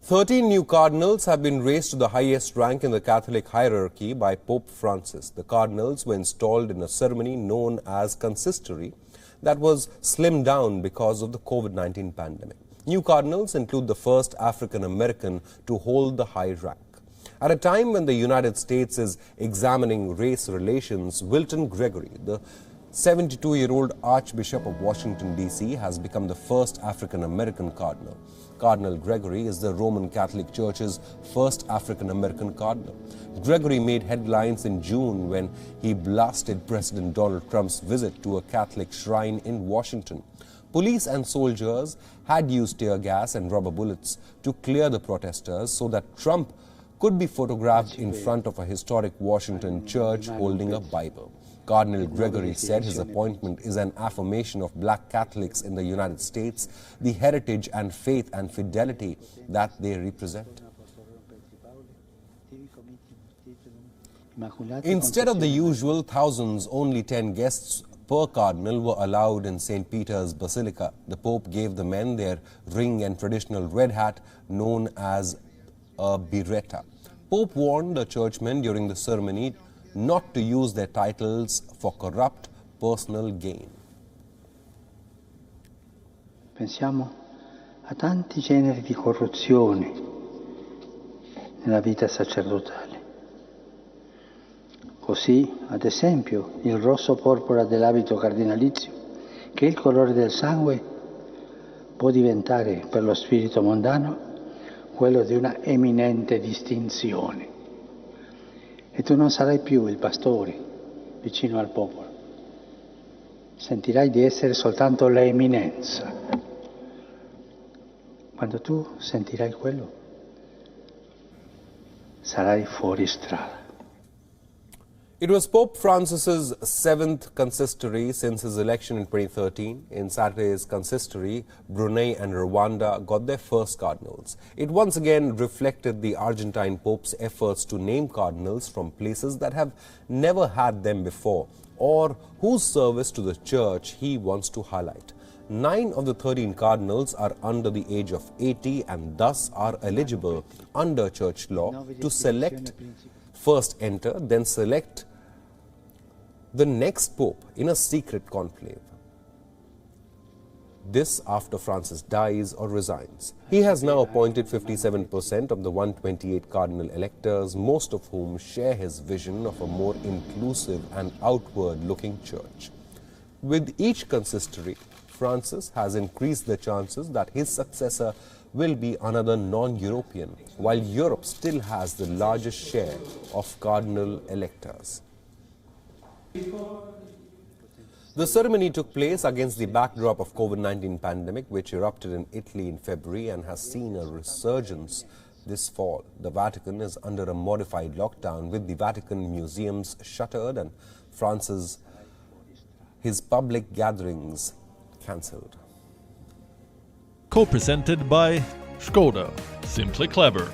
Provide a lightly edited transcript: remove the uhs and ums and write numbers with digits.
13 new cardinals have been raised to the highest rank in the Catholic hierarchy by Pope Francis. The cardinals were installed in a ceremony known as consistory that was slimmed down because of the COVID-19 pandemic. New cardinals include the first African American to hold the high rank. At a time when the United States is examining race relations, Wilton Gregory, the 72-year-old Archbishop of Washington, D.C., has become the first African-American cardinal. Cardinal Gregory is the Roman Catholic Church's first African-American cardinal. Gregory made headlines in June when he blasted President Donald Trump's visit to a Catholic shrine in Washington. Police and soldiers had used tear gas and rubber bullets to clear the protesters so that Trump could be photographed in front of a historic Washington church holding a Bible. Cardinal Gregory said his appointment is an affirmation of black Catholics in the United States, the heritage and faith and fidelity that they represent. Instead of the usual thousands, only 10 guests per cardinal were allowed in St. Peter's Basilica. The Pope gave the men their ring and traditional red hat known as a biretta. Pope warned the churchmen during the ceremony not to use their titles for corrupt personal gain. Pensiamo a tanti generi di corruzione nella vita sacerdotale. Così, ad esempio, il rosso porpora dell'abito cardinalizio, che è il colore del sangue, può diventare per lo spirito mondano quello di una eminente distinzione. E tu non sarai più il pastore vicino al popolo. Sentirai di essere soltanto l'eminenza. Quando tu sentirai quello, sarai fuori strada. It was Pope Francis's 7th consistory since his election in 2013. In Saturday's consistory, Brunei and Rwanda got their first cardinals. It once again reflected the Argentine Pope's efforts to name cardinals from places that have never had them before or whose service to the church he wants to highlight. 9 of the 13 cardinals are under the age of 80 and thus are eligible under church law to select, first enter, then select the next pope in a secret conclave. This after Francis dies or resigns. He has now appointed 57% of the 128 cardinal electors, most of whom share his vision of a more inclusive and outward-looking church. With each consistory, Francis has increased the chances that his successor will be another non-European, while Europe still has the largest share of cardinal electors. The ceremony took place against the backdrop of COVID-19 pandemic, which erupted in Italy in February and has seen a resurgence this fall. The Vatican is under a modified lockdown with the Vatican museums shuttered and his public gatherings cancelled. Co-presented by Skoda. Simply clever.